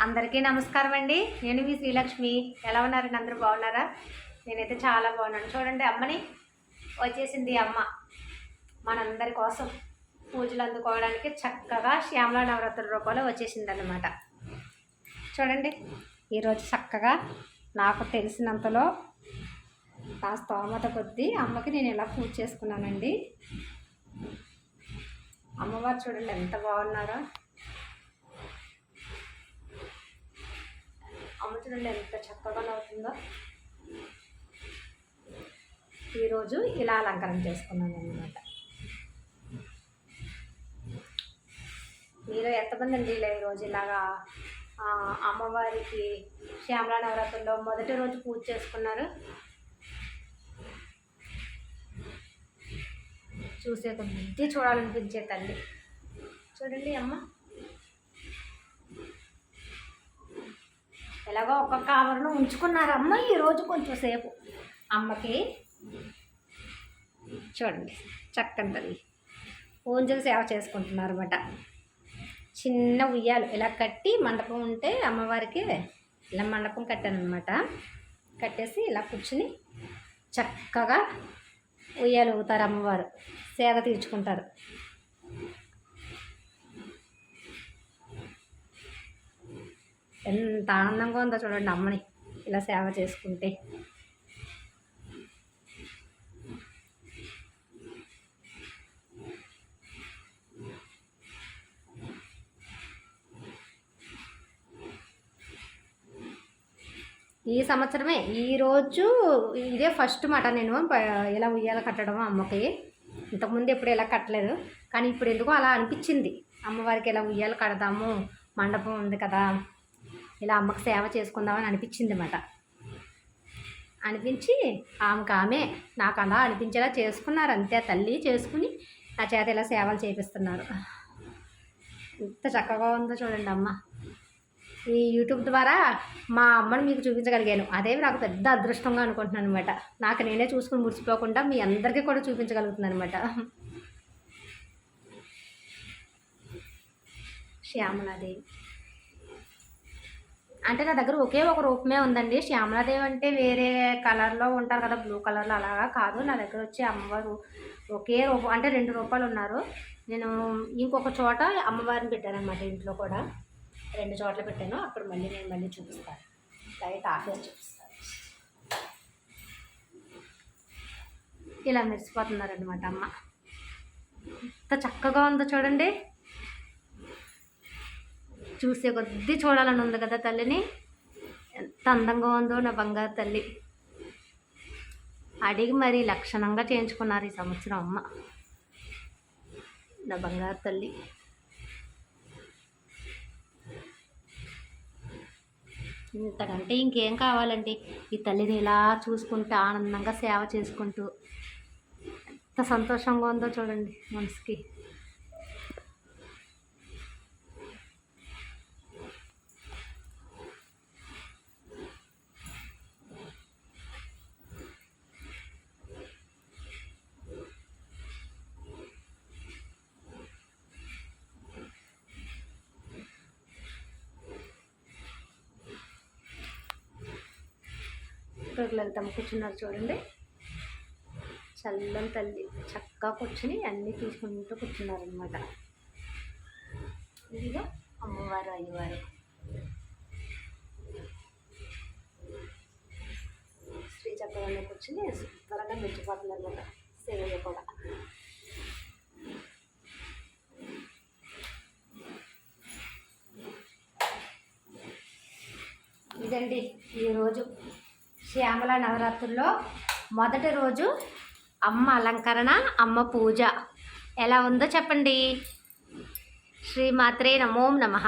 అందరికీ నమస్కారం అండి. నేను మీ శ్రీలక్ష్మి. ఎలా ఉన్నారండి? అందరూ బాగున్నారా? నేనైతే చాలా బాగున్నాను. చూడండి, అమ్మని వచ్చేసింది. అమ్మ మనందరి కోసం పూజలు అందుకోవడానికి చక్కగా శ్యామలా నవరాత్రుల రూపంలో వచ్చేసింది అన్నమాట. చూడండి, ఈరోజు చక్కగా నాకు తెలిసినంతలో నా స్తోమత కొద్దీ అమ్మకి నేను ఇలా పూజ చేసుకున్నానండి. అమ్మవారు చూడండి ఎంత బాగున్నారో. అమ్మ చూడండి ఎంత చక్కగా అవుతుందో. ఈరోజు ఇలా అలంకరణ చేసుకున్నాను అన్నమాట. మీరు ఎంతమంది అండి ఇలా ఈరోజు ఇలాగా అమ్మవారికి శ్యామలా నవరాత్రుల్లో మొదటి రోజు పూజ చేసుకున్నారు? చూసే కొద్ది చూడాలనిపించే తల్లి. చూడండి అమ్మ ఎలాగో ఒక్కొక్క ఆవరణం ఉంచుకున్నారు అమ్మ ఈరోజు కొంచెం సేపు. అమ్మకి చూడండి చక్కని తల్లి పూజలు సేవ చేసుకుంటున్నారు అన్నమాట. చిన్న ఉయ్యాలు ఇలా కట్టి మండపం ఉంటే అమ్మవారికి ఇలా మండపం కట్టాను అనమాట. కట్టేసి ఇలా కూర్చుని చక్కగా ఉయ్యాలు ఊగుతారు. అమ్మవారు సేద తీర్చుకుంటారు. ఎంత ఆనందంగా ఉందో చూడండి అమ్మని ఇలా సేవ చేసుకుంటే. ఈ సంవత్సరమే ఈరోజు ఇదే ఫస్ట్ మాట నేను ఇలా ఉయ్యాల కట్టడం అమ్మకి. ఇంతకుముందు ఎప్పుడు ఇలా కట్టలేదు, కానీ ఇప్పుడు ఎందుకో అలా అనిపించింది. అమ్మవారికి ఇలా ఉయ్యాలు కడదాము, మండపం ఉంది కదా, ఇలా అమ్మకి సేవ చేసుకుందామని అనిపించింది అన్నమాట. అనిపించి ఆమె నాకు అలా అనిపించేలా చేసుకున్నారు అంతే. తల్లి చేసుకుని నా చేత ఇలా సేవలు చేపిస్తున్నారు. ఎంత చక్కగా ఉందో చూడండి అమ్మ. ఈ యూట్యూబ్ ద్వారా మా అమ్మని మీకు చూపించగలిగాను. అదే నాకు పెద్ద అదృష్టంగా అనుకుంటున్నాను అనమాట. నాకు నేనే చూసుకుని మురిసిపోకుండా మీ అందరికీ కూడా చూపించగలుగుతున్నాను అనమాట. శ్యామలాదేవి అంటే నా దగ్గర ఒకే ఒక రూపమే ఉందండి. శ్యామలాదేవి అంటే వేరే కలర్లో ఉంటారు కదా, బ్లూ కలర్లో, అలాగా కాదు. నా దగ్గర వచ్చి అమ్మవారు ఒకే రూపం అంటే 2 రూపాయలు ఉన్నారు. నేను ఇంకొక చోట అమ్మవారిని పెట్టానమాట. ఇంట్లో కూడా 2 చోట్ల పెట్టాను. అప్పుడు నేను మళ్ళీ చూపిస్తాను. లైట్ ఆఫ్ చేసి చూపిస్తాను. ఇలా మెరిసిపోతున్నారనమాట అమ్మ. ఎంత చక్కగా ఉందో చూడండి. చూసే కొద్దీ చూడాలని ఉంది కదా తల్లిని. ఎంత అందంగా ఉందో నా బంగారు తల్లి. అడిగి మరీ లక్షణంగా చేయించుకున్నారు ఈ సంవత్సరం అమ్మ, నా బంగారు తల్లి. ఇంతకంటే ఇంకేం కావాలండి? ఈ తల్లిని ఇలా చూసుకుంటూ ఆనందంగా సేవ చేసుకుంటూ ఎంత సంతోషంగా ఉందో చూడండి మనసుకి. లలితమ్మ కూర్చున్నారు చూడండి. చల్లని తల్లి చక్కగా కూర్చుని అన్నీ తీసుకుంటూ కూర్చున్నారనమాట. ఇదిగో అమ్మవారు అయ్యవారు శ్రీ చక్కగా కూర్చుని త్వరగా మెచ్చిపోతున్నారు అనమాట. సేవ కూడా ఇదండి ఈరోజు శ్యామలా నవరాత్రుల్లో మొదటి రోజు అమ్మ అలంకరణ, అమ్మ పూజ ఎలా ఉందో చెప్పండి. శ్రీమాత్రే నమో నమః.